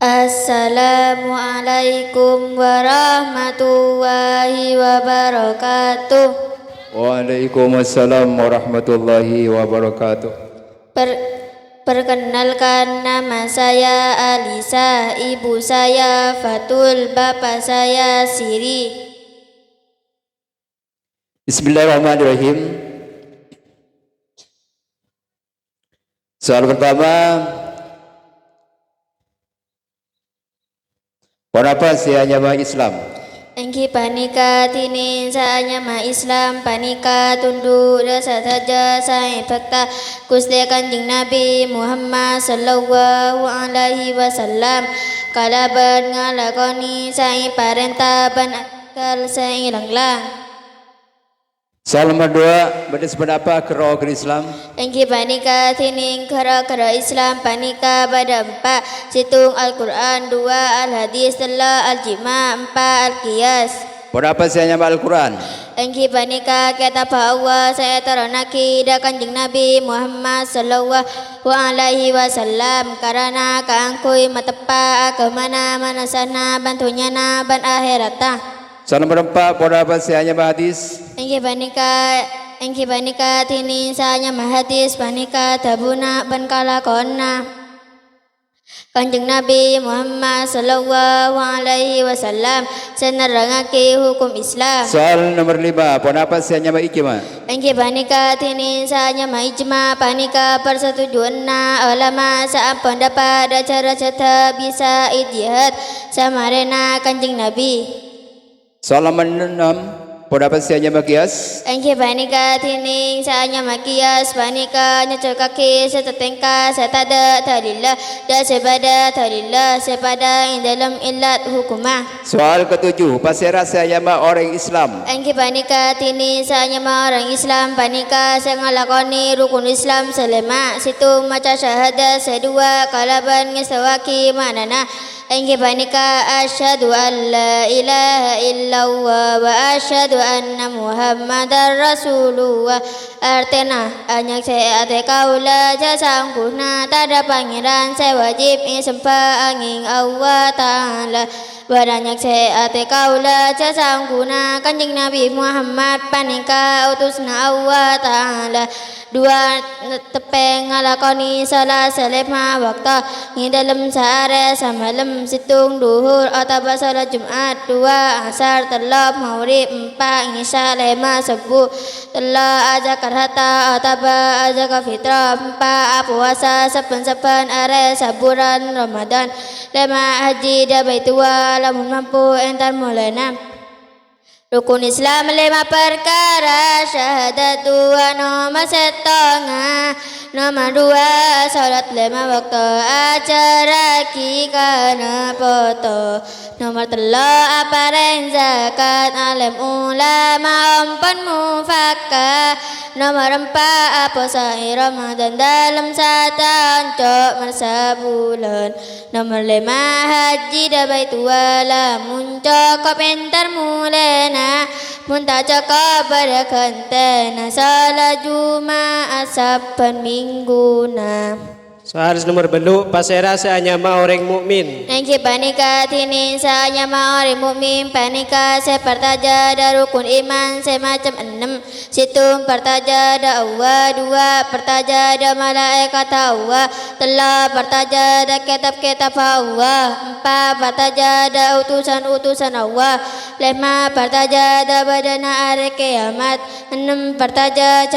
Assalamualaikum warahmatullahi wabarakatuh. Waalaikumsalam warahmatullahi wabarakatuh. Perkenalkan, nama saya Alisa, ibu saya Fatul, bapak saya Siri. Bismillahirrahmanirrahim. Soal pertama, kenapa sianya Islam? Engki panika tinin saanya ma Islam panika tunduk dasa saja saya fakta Gusti Kanjeng Nabi Muhammad sallallahu alaihi wasallam kalaban ngalakoni saya parenta ban akal saya langlang. Soal nomor dua, bedes pendapat kero Islam? Engki panika tining kera Islam panika pada empat situng Al-Quran, dua Al-Hadis, telah Al-Jima, empat Al-Qiyas. Kenapa sianya Al-Quran? Engki panika kata Allah saya teronaki da Kanjeng Nabi Muhammad sallallahu alaihi wasallam karena kaangkui matepa kemana mana sana bantunya na ban akhirata. Soal nomor empat, kenapa sianya Hadis? Engki panika tini sanya mahadis panika tabuna ban kalakonna Kanjeng Nabi Muhammad sallallahu alaihi wasallam senerangake hukum Islam. Soal nomor lima, kenapa sianya Ijma? Engki panika tini sanya ijma panika persetujuanna ulama saat pendapat da cara cata bisa ijtihad samarena Kanjeng Nabi. Soal nomor enam, pendapat sianya Qiyas? Engki panika tining saanya makias panika nyocokake setetengka setada talillah dan sebada talillah sepada in dalam ilat hukumah. Soal ketujuh, pasirah sianya orang Islam? Engki panika tining saanya orang Islam panika sengalakoni rukun Islam selema situ maca syahadat sedua kalaban ngesawaki manana. Engki panika asyhadu an la ilaha illallah wa asyhadu anna muhammadar rasulullah. Artena anyak seate kaula jasa angkuna tada pangeran sewajib sempa angin Allah ta'ala. Baranyak seate kaula jasa angkuna Kanjeng Nabi Muhammad panika utusna Allah ta'ala. Dua tepeng ngalakoni salat selema waktu ngi dalam sehari semalam situng duhur atau salat Jumat, dua asar telah maghrib, empat isya lima subuh telah aja karhata atau aja fitrah, empat puasa saben-saben are saburan Ramadan, lima haji da baitua lamun mampu entar mulana. Rukun Islam lima perkara, syahadat dua nomor setengah, nomor dua salat lima waktu acara kikana foto, nomor telo aparen zakat alim ulama umpan mufakkah, nomor empat puasa Ramadan dalam setahun cok masa bulan, nomor lima haji da baituala muncok kopentar mulena munta cakap berkentena salat Jumaat saben mingguna. Soal nomor belu pasera seanyama orang mukmin. Engki panika tinin seanyama orang mukmin panika sepertaja da rukun iman semacam enam situng pertaja da Allah, dua pertaja da malaikat Allah, telah pertaja da kitab-kitab Allah, empat pertaja da utusan-utusan Allah, lima pertaja da badana hari kiamat, enam pertaja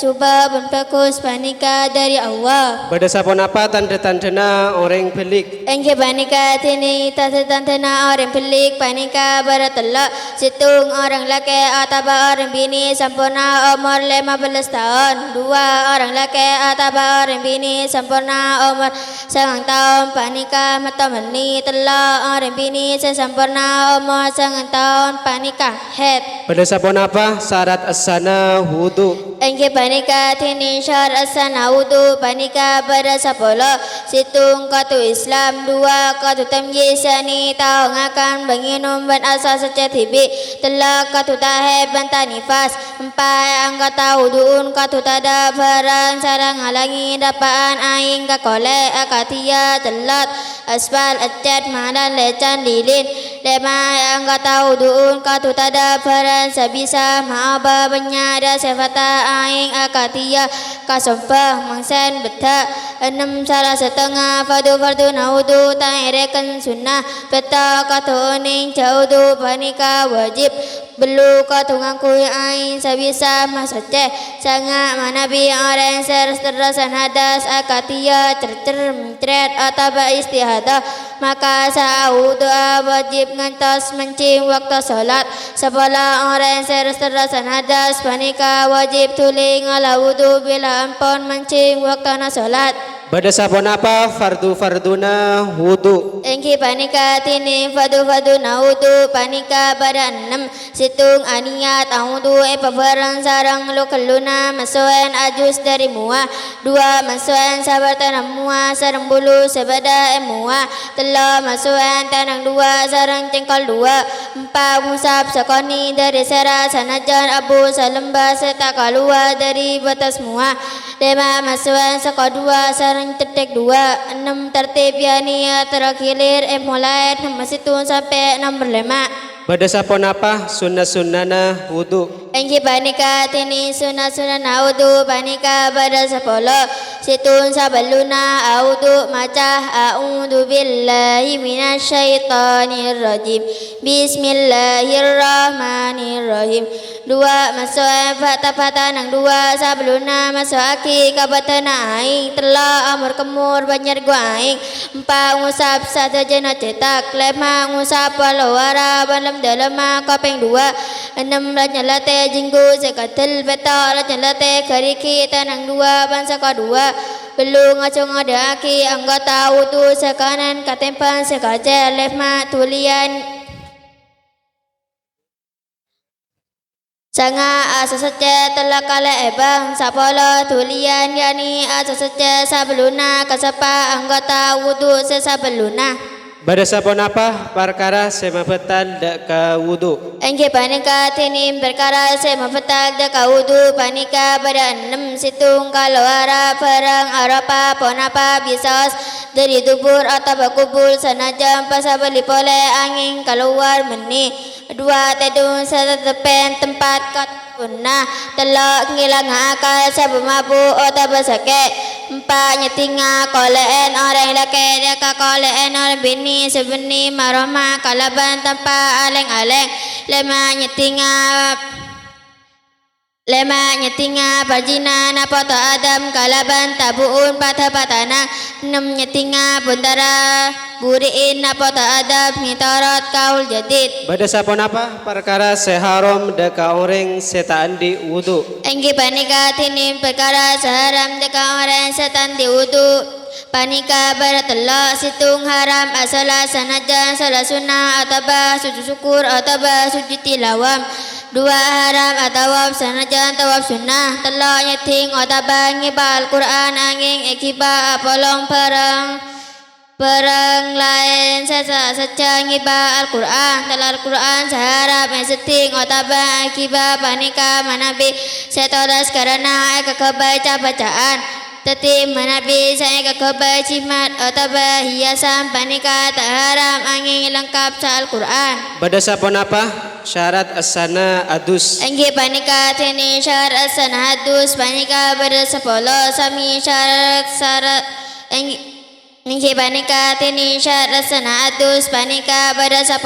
cuba berfokus panika dari Allah. Berdasarkan apa tanda-tandana orang pelik? Engki panika tini tanda-tandana orang pelik panika beratelak situng orang laki atau orang bini sempurna umur 15 tahun, dua orang laki atau orang bini sempurna umur 9 tahun panika matamani telah orang bini sempurna umur 9 tahun panika head. Berdasarkan apa syarat asana wudu? Engki panika tini syarat asana wudu panika berdasarkan sepuluh. Situng katu Islam. Dua katu tamyiz yani tahu ngakan banginum ban asal secetibi. Telah katu tahib ban tanifas. Empat anggota wuduun katu tada barang sarang halangi dapaan aing kakole akatia telat asbal acet madan lecan lilin. Lima anggota wuduun katu tada barang sabisa maaba benyada sefata aing akatia kasompa mangsen beta. Enam salah setengah fardu naudu ta'irekan sunnah peta katu uning jaudu panika wajib belu katu ngakui aing sabisa masaceh sangat manabi orang sersterasan hadas akatia cercer mencret ataba istihadah maka sa'u doa wajib ngantos mencing waktu salat sebelah orang sersterasan hadas panika wajib tuling ala wudu bila ampun mencing waktu salat. Bada sapon apa fardu-farduna wudu. Engki panika tini fardu-farduna wudu panika pada 6 situng aniat wudu pabarang sarang lokaluna masuen ajus dari mua. 2 masuen sabar tanam mua sarang bulu sebada mua. 3 masuen tanang 2 sarang cengkol 2. 4 musab sakoni dari sera sanajan abu salembah serta keluar dari batas mua. 5 masuen sako 2 sarang tetek 2. 6 tertib yani terakhir mulai nomor situn sampai nomor 5. Bada sapon apa sunnah-sunnana wudu. Engki panika tini sunnah-sunnana wudu panika pada 10 situn sabaluna wudu maca a'udzu billahi minasyaitonir rajim. Bismillahirrahmanirrahim. 2 masuk fata nang 2 sabaluna masuk aki kabatana aing telah amur kemur banyak gua aing. 4 ngusap satu jena cetak. 5 ngusap walawara balam dalam kapeng 2. 6 ranyalate jinggu sekatel beta ranyalate kariki tanang 2 bangsa ka 2. Belum ngacung ada aki anggota wudu sekanan katempan sekaje lema tulian Sanga asasece telah kala ebang sapolo tulian yani asasece sabeluna kasapa anggota wudu sesabeluna. Bada sapon apa perkara semabetan dak ka wudu. Engke panika tinim perkara semabetan dak ka wudu panika pada 6 situng kalawara perang arapa ponapa bisos dari dubur atau bakubul sanajam pasabali pole angin keluar meni. 2 tedung setepen tempat kat punah. 3 ngilang akal sabemabu atau basake. 4 nyetinga koleen orang laki deka koleen orang bini sebeni maroma kalaban tanpa aleng-aleng. 5 nyetinga parjina napoto adam kalaban tabuun patah-patana. 6 nyetinga buntara buriin napoto adam mitorot kaul jadid. Bada sapon apa perkara seharam dak ka orang setaan di wudu. Engki panika tinim perkara seharam deka orang setan di wudu panika baratullah situng haram asala sanajan salah sunnah ataba sujud syukur ataba sujud tilawam. 2 haram atawab sanajan tawab sunnah. 3 nyeting ataba ngibal Quran angin ekiba apolong perang lain saja ngiba Al-Quran. Telah Al-Quran seharap seting ataba akiba panika manabi setodas karena kebaca bacaan teti manabi saya kebaca cimat ataba hiasan panika tak haram angin lengkap sa Al-Quran. Bada sapon apa syarat asana adus. Engki panika tini syarat asana adus panika pada 10 sami syarat Engki panika tini syarat asana adus panika pada 10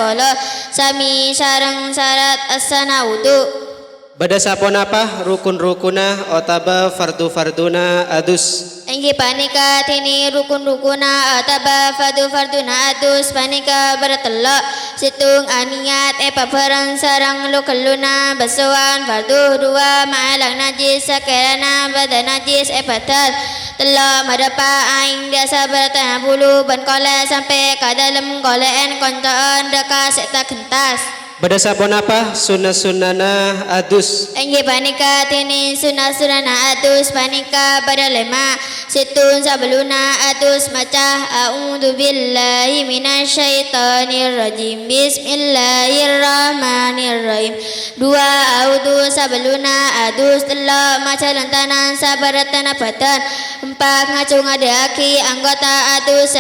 sami sarang syarat asana wudu. Bada sapon apa rukun-rukuna otaba fardu-farduna adus. Engki panika tini rukun-rukuna ataba fardu-farduna adus panika bertelok situng aniat paparang sarang lukaluna basuan fardu 2 ma'alang najis sakirana badan najis batal. Telok madapa aing biasa bertanah bulu ban kole sampai ke dalam koleen kontaan dekat sekta kentas. Berdasarkan apa sunnah-sunnana adus. Engge panika tini sunah-sunah atus panika pada lema situn sabeluna atus macah a'udzu billahi minasyaitonir rajim bismillahirrahmanirrahim. Dua a'udzu sabeluna adus telo macah lentanan sabaratana batan. Empat ngacung adaki anggota adus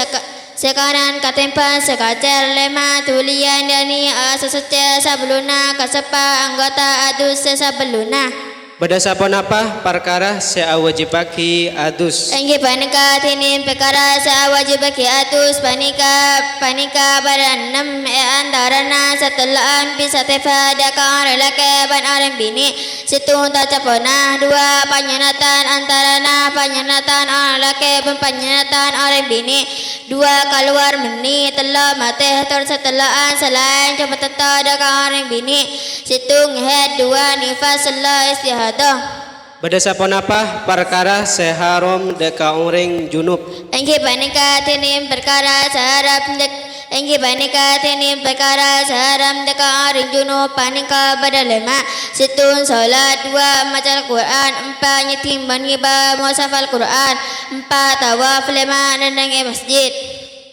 sekanan katempan sekacer lema tulian dani asesece sabeluna kasepa anggota adus sabeluna. Berdasarkan apa perkara seawajibaki adus. Engge panika tinin perkara seawajibaki adus panika pada 6 antarana setelaan bisa tefa daka lelaki ban orang bini situng tacapona. Dua panyanatan antarana panyanatan orang lelaki ban panyanatan orang bini. Dua keluar meni telo mate tersetelaan selain cuma teta daka orang bini situng head. Dua nifas sela istihad. Berdasarkan apa perkara seharam deka orang junub. Engge panika tinin perkara seharam deka orang junub panika pada lema situn solat. Dua maca Quran. Empat nyetim baniba mushafal Quran. Empat tawaf lema nandang masjid.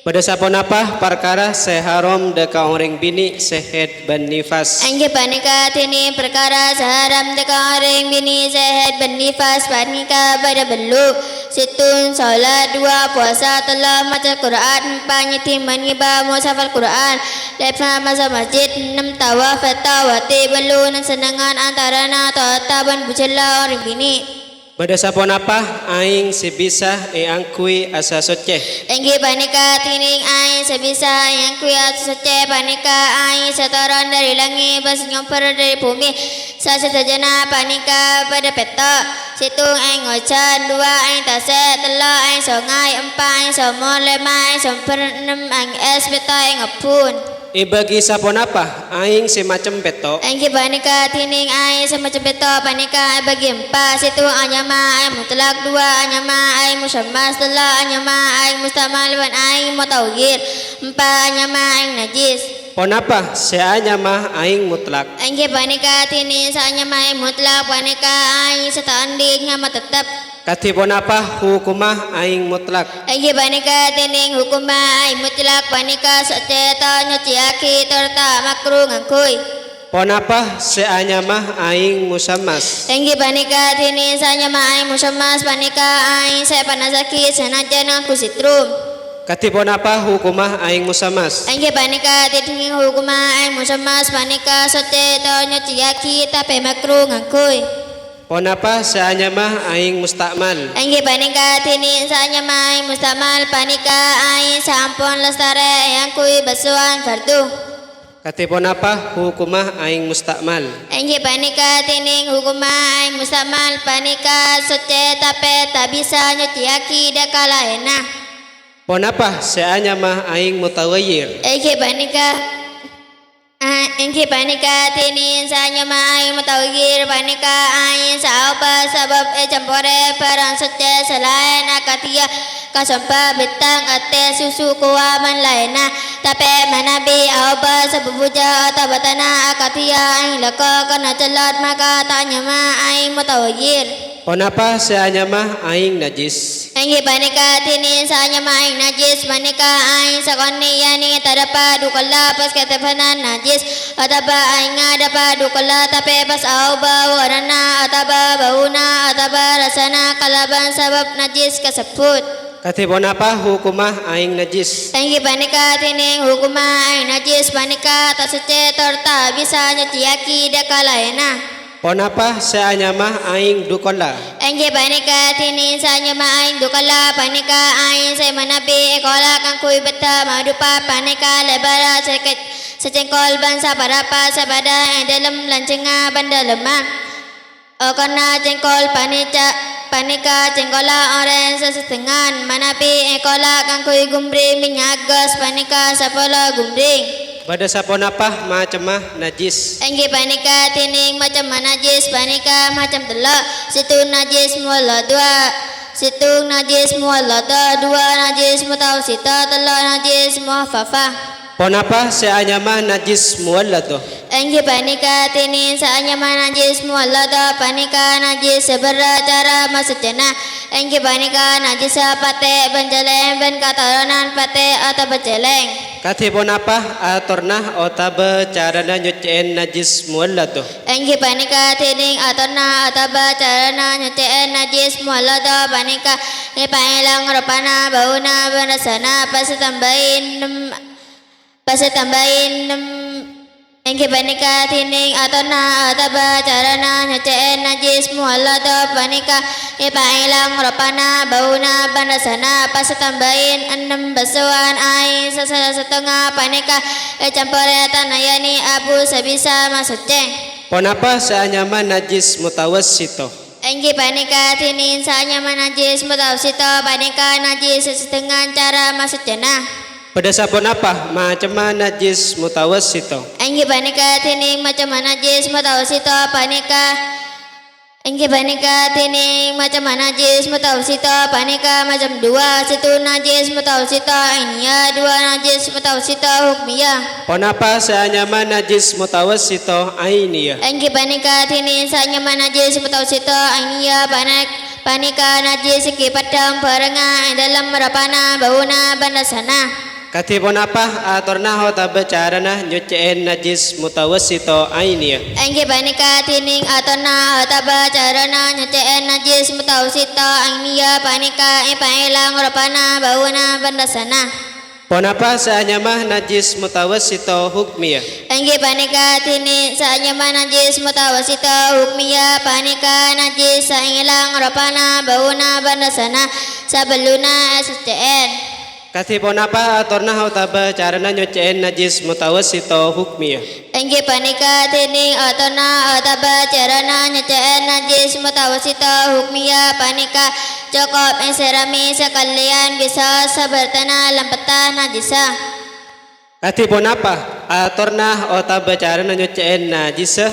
Berdasarkan apa perkara seharam deka orang bini sehed ban nifas. Engge panika tini perkara seharam deka orang bini sehed ban nifas panika pada belu situn solat. Dua puasa telah maca Quran. Empat nyetim baniba mushafal Quran. Lima masa masjid. 6 tawaf tawati belu nan senangan antarana tata ban bucela orang bini. Berdasarkan apa aing sebisa angkui asa soceh. Engge panika tining aing sebisa yang kuat sece panika aing setoran dari langit bas nyomper dari bumi sasejana panika pada peta situng aing ngocan. Dua aing tase telo aing songai. Empat aing somon. Lima aing somper. 6 aing es peta aing ngepun. Bagi sapon apa aing semacam peto. Engge panika tining aing semacam peto panika bagi empat situ anyama aing mutlak. Dua anyama aing musammas. Tela anyama aing mustamal wan aing mutawgir. Empat anyama aing najis. Pon apa seanyama aing mutlak. Engge panika tining saanyama aing mutlak panika aing setanding ngama tetap. Katipon apa hukumah aing mutlak. Engge panika tining hukumah aing mutlak panika saceta nyociaki terta makruh ngangkui. Pon apa seanyama aing musammas. Engge panika tining saanyama aing musammas panika aing sepanasaki senajan aku sitrum. Katipon apa hukumah aing musammas. Engge panika tining hukumah aing musammas panika saceta nyociaki tapi makruh ngangkui. Pon apa seanyama aing mustakmal. Engge panika tini saanyama aing mustamal panika aing sampun lestare yang kui basuhan fardu. Katipon apa hukumah aing mustakmal. Engge panika tining hukumah aing mustamal panika soce tapi tak bisa nyociaki dakala enak. Pon apa seanyama aing mutawayyir. Engge panika tini saanyama aing mutawgir panika aing saoba sabab campore perang soce selain akatia kasompa betang ate susu kuaman lainah tapi manabi aoba sabubuja atau batana akatia aing lako kena celat maka tanyama aing mutawgir. Pon apa seanyama aing najis. Engge panika tini saanyama aing najis panika aing sakoni yani tadapa dukala pas ketepanan najis ataba aing adapa dukala tapi pas auba warna ataba bauna ataba rasana kalaban sabab najis kasebut. Katipon apa hukumah aing najis. Engge panika tining hukumah aing najis panika tak sece torta bisa nyeciaki dakala enak. Pon apa seanyama aing dukola. Engge panika tini saanyama aing dukala panika aing saya manabi ekola kang kui beta madupa panika lebara secengkol bangsa parapa sabada dalam lancenga banda lemah. Karena jengkol panika cengkola oren sesetengah manabi ekola kang kui gumbring minyak gas panika sapola gumbring. Pada sapon apa macamah najis. Engge panika tining macam najis panika macam telak situ najis mualla dua situ najis mualla dua najis mutawsita telak najis muhaffafah. Ponapa seanya mah najis muallado. Engki panika tini saanya najis muallada panika najis seberacara maksudnya. Engki panika najis pate benjeleng ben kataronan pate atau bejeleng. Kati ponapa atorna otabe carana nyucien najis muallado. Engki panika tini atorna ataba carana nyucien najis muallada panika ngipailang rupana bauna benasana Pasetambahin engke panika tining atona ataba carana nyucien najis muallada panika ipailang ropana bauna bandasana pasetambahin 6 basuhan air setengah panika campure tanayani abu sebisa masukceng. Ponapa seanya mah najis mutawassito. Engki panika tining saanya najis mutawassito panika najis setengah cara masukcena. Pada sabon apa macam najis mutawassito. Engki panika tining macam najis mutawassito panika engki panika tining macam najis mutawassito panika macam 2 situ najis mutawassito inya 2 najis mutawassito hukmiyah. Ponapa seanya mah najis mutawassito ainiyah. Engki panika tining saanya najis mutawassito ainiyah panika najis iki padang barengan dalam merapana bauna bandasana. Kati ponapa atorna hotabe carana nyucien najis mutawassito ainiyah. Engki panika tining atona ataba carana nyucien najis mutawassito ainiyah panika ipailang rupana bauna bandasana. Ponapa seanya mah najis mutawassito hukmiyah. Engki panika tining saanya najis mutawassito hukmiyah panika najis sailang rupana bauna bandasana sabeluna SCN. Kati ponapa atorna hotabe carana nyucien najis mutawassito hukmiyah. Engki panika tining atona ataba carana nyucien najis mutawassito hukmiyah panika cukup serami sekalian bisa sabertana lampetan najisa. Kati ponapa atorna otabe carana nyucien najisah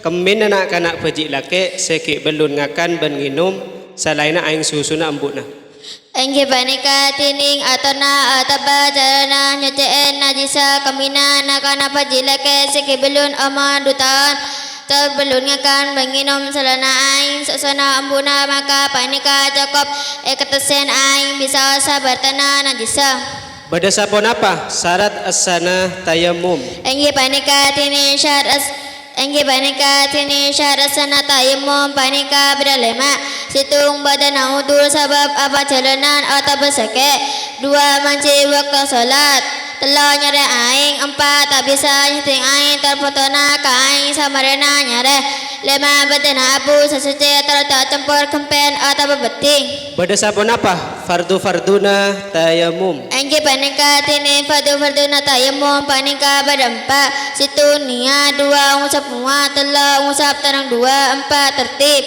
kemin anak kanak bejik lake seki belun ngakan ben nginum salaina aing susuna embutna. Engki panika tining atona ataba carana nyucien najisa kamina nakana pajilake seki belun oma dutaan terbelun ngakan menginum selana aing sesana embuna maka panika cukup eketesen aing bisa sabartana najisa. Pada sabon apa syarat asana tayamum. Engki panika tining syarat sana tayamum panika berlema situng badan udur sabab apa jalanan atau bersake 2 manci waktu salat telah nyare aing 4 tak bisa nyeting aing terpotona ka aing samarena nyare 5 badan abu sesuci terletak campur kempen atau bebeting. Pada sabon apa fardu-farduna tayamum. Engki panika tining fardu-farduna tayamum panika berempat situ nia 2 ngusap muat telah ngusap terang 2 4 tertib.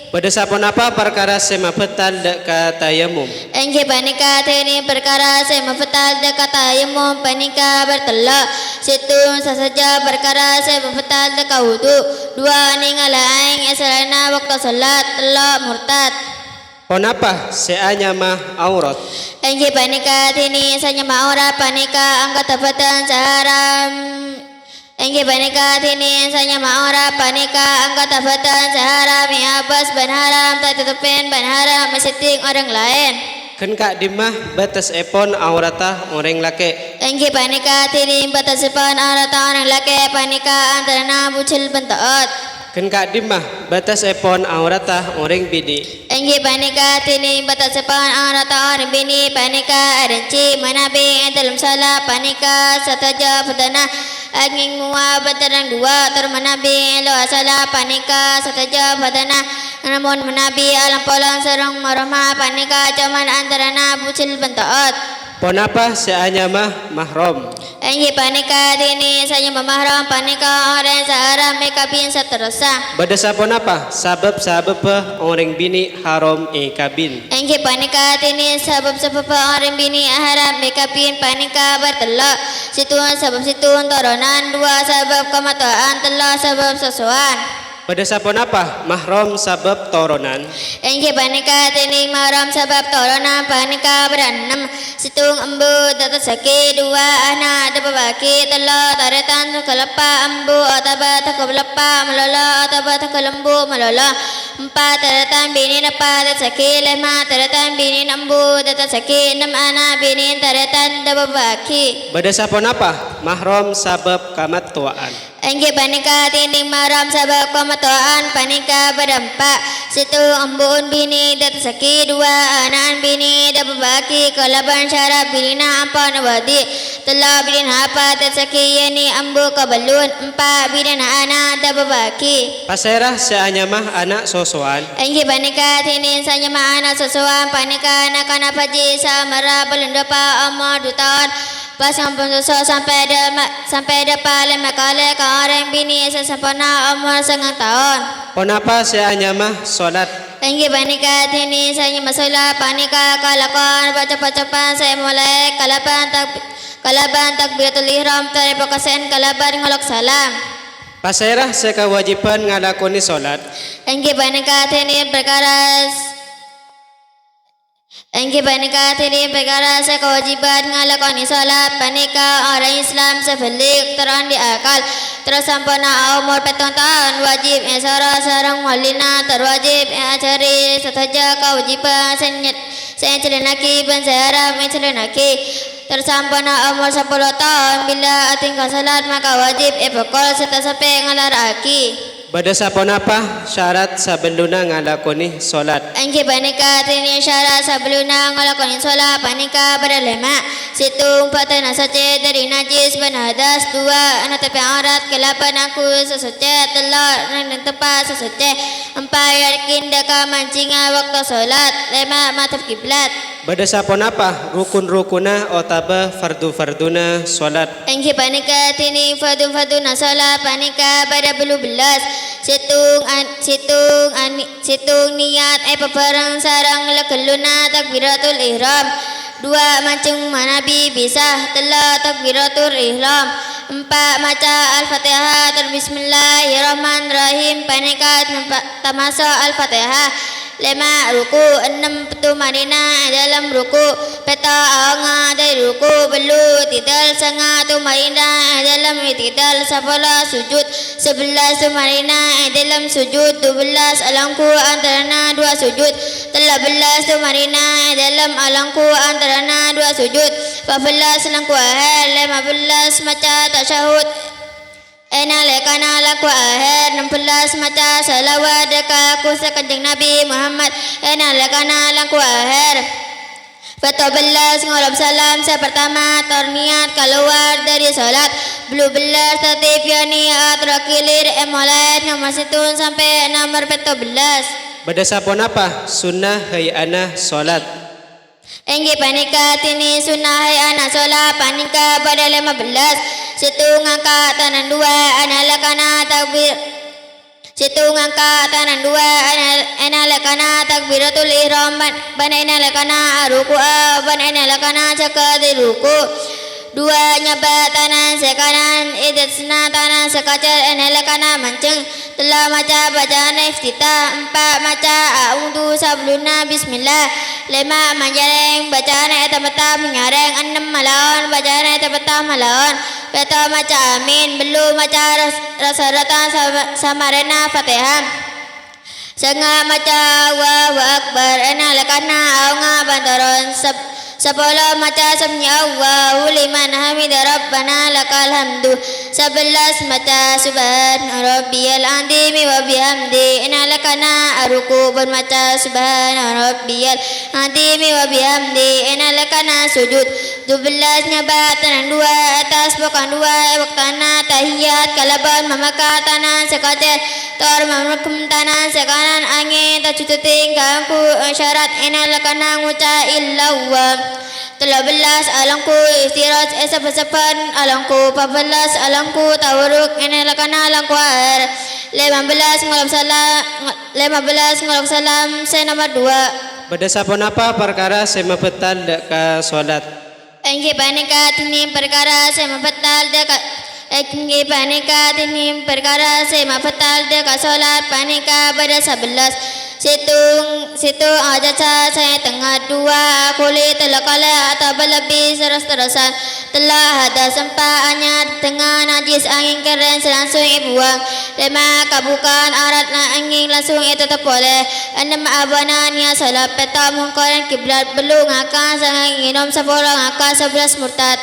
Pada sabon apa perkara sema betal dekat tayamum. Engki panika tining perkara sema betal dekat tayamum panika bertelak situ sasaja perkara sema betal dekat wudu 2 ningala aing esalana waktu salat telak murtad. Ponapa seanya mah aurat. Engki panika tining sanya aurat panika angkat tabatan saharam. Engki panika tining sanya aurat panika angkat tabatan saharam miabas ban haram tak tutupin ban haram mesiting orang lain. Kan kak dimah batas epon auratah orang laki. Engki panika tining batas epon auratah orang laki panika antara bucil bentot. Kan kak dimah batas epon auratah orang bini. Engki panika tining batas epon auratah orang bini panika arenci manabi dalam salah panika sataja perdana angin mua bataran 2 termanabi lo asala panika sataja perdana namun menabi alam polang serong marama panika cuman antara bucil bentot. Ponapa seanya mah mahram. Engki panika dini sanya mahram panika orang seharam mekabin seterusah. Pada sabon apa sabab orang bini haram kabin. Engki panika dini sabab orang bini haram mekabin panika bertelak situ sabab situ toronan 2 sabab kemataan telah sabab sesuan. Pada sapon apa? Mahram sabab toronan. Engke panika tining maram sebab torona panika beranam situng embu data saki dua anak ada babaki telo taretan kelepa embu ataba takelepa melola ataba takelembu melola empat taretan bini napa data saki lima taretan bini embu data saki enam anak bini taretan ada babaki. Pada sapon apa? Mahram sabab kamat tuaan. Engke panika tinding maram sabab pematuan panika berdampak situ embun bini dat saki dua anak bini da babaki kalaban syarab bilina apa nawadi telah bilina apa dat saki yani ambu kabelun empat bilina anak da babaki. Paserah seanyamah anak sosoan. Engke panika tinding sanya anak sesuan panika anak kana paji samara belendapa amar dutan pas sampun susu sampai ada paling makale ke orang bini sesempurna umur 9 tahun. Ponapa seanyamah solat. Engke panika tini saya masalah panika kalakon baca-bacapan saya mulai kalaban takbiratul ihram teripakasen kalaban ngolok salam. Paserah sekawajiban ngalakoni solat. Engke panika tini perkara saya kewajiban ngalakoni salat panika orang Islam sebelik terang di akal terus sampuna umur 7 tahun wajib sarang walina terwajib acari setaja kewajiban saya celenaki bensaram celenaki tersampuna umur 10 tahun bila tinggal salat maka wajib pekol serta sampai ngalaraki. Pada sapon apa syarat sebeluna ngalakoni solat. Engke panika tini syarat sebeluna ngalakoni solat panika berlema situng patana sace dari najis benadas dua anak tepi aurat kelapan aku sesuce telur nang tempat sesuce empat yakin deka mancinga waktu solat lema mataf kiblat. Pada sapon apa rukun-rukuna otaba fardu-farduna solat. Engke panika tini fardu-farduna solat panika pada belu belas situng niat peperang sarang lekeluna takbiratul ihram dua macam manabi bisa telah takbiratul ihram empat maca al-fatihah bismillahirrahmanirrahim panika tamasa al-fatihah lima ruku enam petu marina dalam ruku peta anga dari ruku belu tidal sanga tu marina dalam tidal sapala sujud 11 tu marina dalam sujud 12 alangku antarana dua sujud 13 tu marina dalam alangku antarana dua sujud 14 langku ahal 15 maca tasyahud lekana laku akhir 16 maca salawat dekat aku sekejeng Nabi Muhammad lekana laku akhir 14 ngolab salam sepertama terniat keluar dari solat belum belas tertib niat rakilir mulai nomor situn sampai nomor 14. Pada sapon apa sunnah hayana solat. Engge panika tini sunnah hayana solat panika pada 15 situng angka tanan dua analakana takbir situng angka tanan dua analakana takbiratul ihram ban analakana ruku ban analakana caka di ruku dua nyabat tanan sekanan idetsna tanan sekacar analakana manceng telah maca bacaan iftitah empat maca a'udzu sabluna bismillah lima manjareng bacaan ayat pertama menyareng enam malawan bacaan ayat pertama malawan peta maca amin belum maca rasa-rata samarena fatihah sanga maca Allahu akbar analakana aunga bantaron sepuluh maca samnya Allahu liman hamida rabbana lakal hamdu 11 maca subhana rabbiyal azim wa bihamdi innalakana ruku bermaca subhana rabbiyal azim wa bihamdi innalakana sujud 12 nyabatan dua atas bukan dua waktana tahiyat kalaban mamaka tanan sekater tor mamakum tanan sekanan angin tacututing kangku syarat innalakana nguca illallah 13 alangku istirahat sepan alangku 14 alangku tawaruk innalakana alangku air 15 ngolok salam saya nomor 2. Pada sapon apa perkara sema betal deka solat. Engke panika tini perkara saya membatal dekat Engki panika tinim perkara sema fatal deka solat panika pada 11 Situng ajaca saya tengah dua kulit telah kala atau berlebih teras-terasan telah ada sempahannya tengah najis angin keren selangsung ibuang lima kabukan arat na angin langsung itu terpoleh enam abanannya salah peta mengkoran kiblat belum akan sangat nginom seborang akan 11 murtad.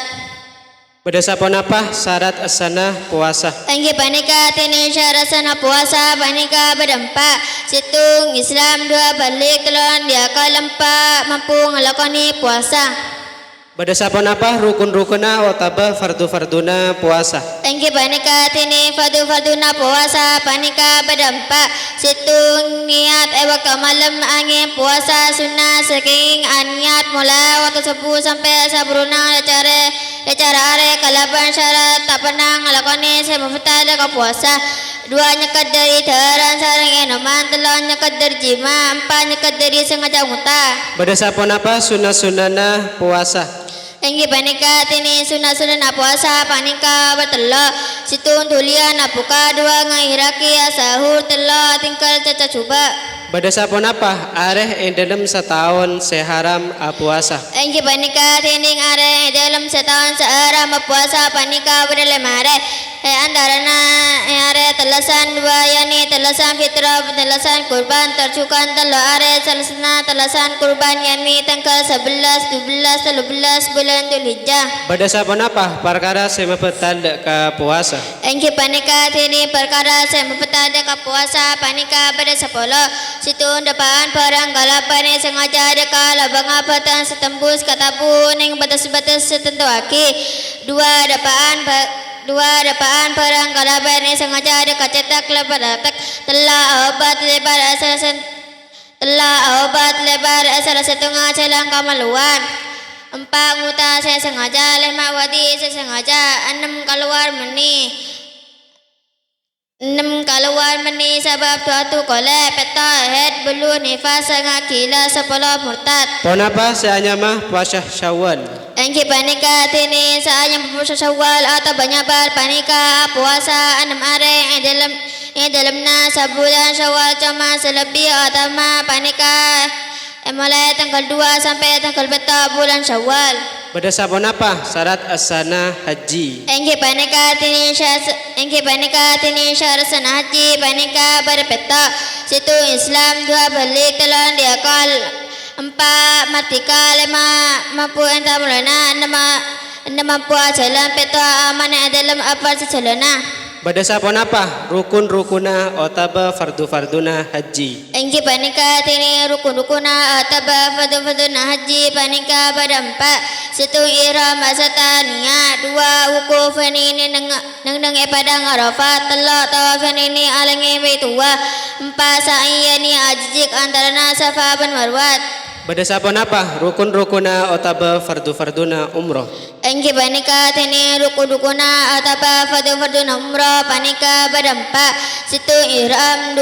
Berdasarkan apa syarat asana puasa? Anggi panika tini syarat sana puasa panika berdampak situng Islam dua balik telon dia kalempak mampu ngelakoni puasa. Berdasarkan apa rukun-rukunna otaba fardu-farduna puasa? Anggi panika tini fardu-farduna puasa panika berdampak situng niat waktu malam angin puasa sunnah saking niat mulai waktu subuh sampai sabruna cara are kalaban syarat tak pernah ngelakoni semufta deka puasa dua nyekat dari terang sarang enoman telon nyekat dari jima empat nyekat dari sengaja muta. Berdasarkan apa sunnah-sunnahna puasa? Enggi panika tini sunah-sunah puasa panika bertelok situn tulian apuka dua ngahiraki sahur telok tingkal caca cuba. Berdasarkan apa areh dalam setahun seharam puasa? Enggi panika tini areh dalam setahun seharam puasa panika berlemare antarana are telasan dua yani telasan fitrah telasan kurban tercukan telo are selesna telasan kurban yani tanggal 11 12 13 bulan Dzulhijjah. Berdasarkan apa perkara semapetal ke puasa? Engki panika tini perkara semapetal ke puasa panika pada 10 situ depan perang galapan sengaja deka labang apatan setembus katabu ning batas-batas setentu aki dua depan perang galapan sengaja deka cetak lebar telah obat lebar asal setengah celang kamaluan empat muta saya sengaja lima wadi saya sengaja enam keluar meni sebab tuatu kole peta head belu nifas sangat gila 10 murtad. Ponapa seanya mah puasa Syawal? Engki panika tini saanya puasa Syawal atau banyak bar panika puasa 6 are dalamna sebulan Syawal cuma selebih atau panika mulai tanggal 2 sampai tanggal 4 bulan Syawal. Berdasarkan apa syarat asana haji? Engki panika tini syarat sana haji panika berpeta situ Islam dua balik telon diakal empat matika lima mampu entah mulana enam mampu jalan peta aman dalam apa sejalana. Berdasarkan apa rukun-rukunna otaba fardu-farduna haji? Engki panika tini rukun-rukunna otaba fardu-farduna haji panika berdampak situ ihram asatania dua wukuf ini neng padang Arafat telok tawaf ini alangi baitua empat sa'i ni ajik antara Safa dan Marwat. Berdasarkan apa rukun-rukunna otaba fardu-farduna umroh? Engki panika tini rukun-rukunna otaba fardu-farduna umroh panika berdampak situ ihram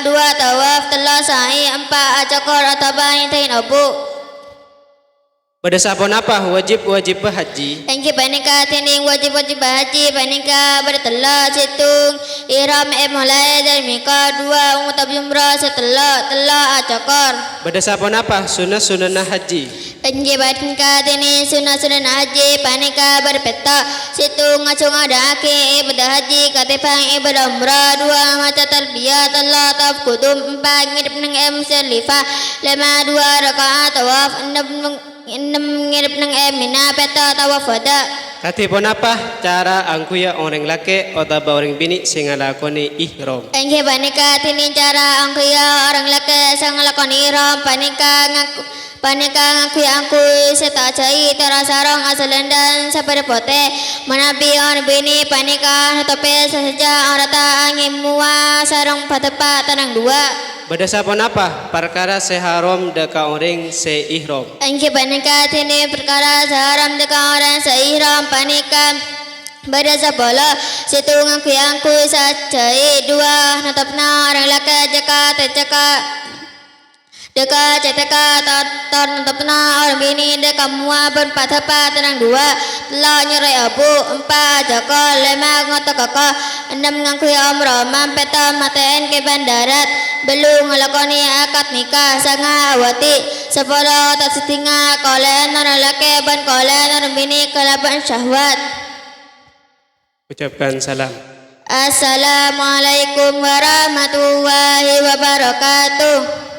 dua tawaf telok sa'i empat acakor otaba intain obu. Berdasarkan apa wajib-wajib haji? Engki panika tini wajib-wajib haji panika bertelok situng ihram mulai dari mika dua ngutab umrah setelok acakor. Berdasarkan apa sunnah-sunnah haji? Engki panika tini sunnah-sunnah haji panika berpeta situng ngacung ada aki ibadah haji katipang ibadah umrah dua maca talbiyah telok tawaf kudum empat ngidip neng selifah lima dua rakaat tawaf enam ngirip nang mina peta tawaf wada. Katipun apa cara angkuya orang laki atau orang bini sing nglakoni ihram? Engki panika tini cara angkuya orang laki sing nglakoni ihram panika ngakuya angkuy setajai terasarong asalan dan saparepote menabi orang bini panika tope saja orata angin mua sarong patepa tanang dua. Berdasarkan apa perkara seharam deka orang seihram? Engki panika tini perkara seharam deka orang seihram panika berdasar bola situ angku sajai dua natapna orang laki jaka Deka ceteka ton tepna orang bini deka mua berpatapa tenang dua lo nyerai abu empat joko lima ngoto koko enam ngangkui omro mampeta maten ke bandarat belum ngelakoni akad nikah sanga awati sepuluh tak setinga kolen orang laki ban kolen orang bini kelaban syahwat. Ucapkan salam. Assalamualaikum warahmatullahi wabarakatuh.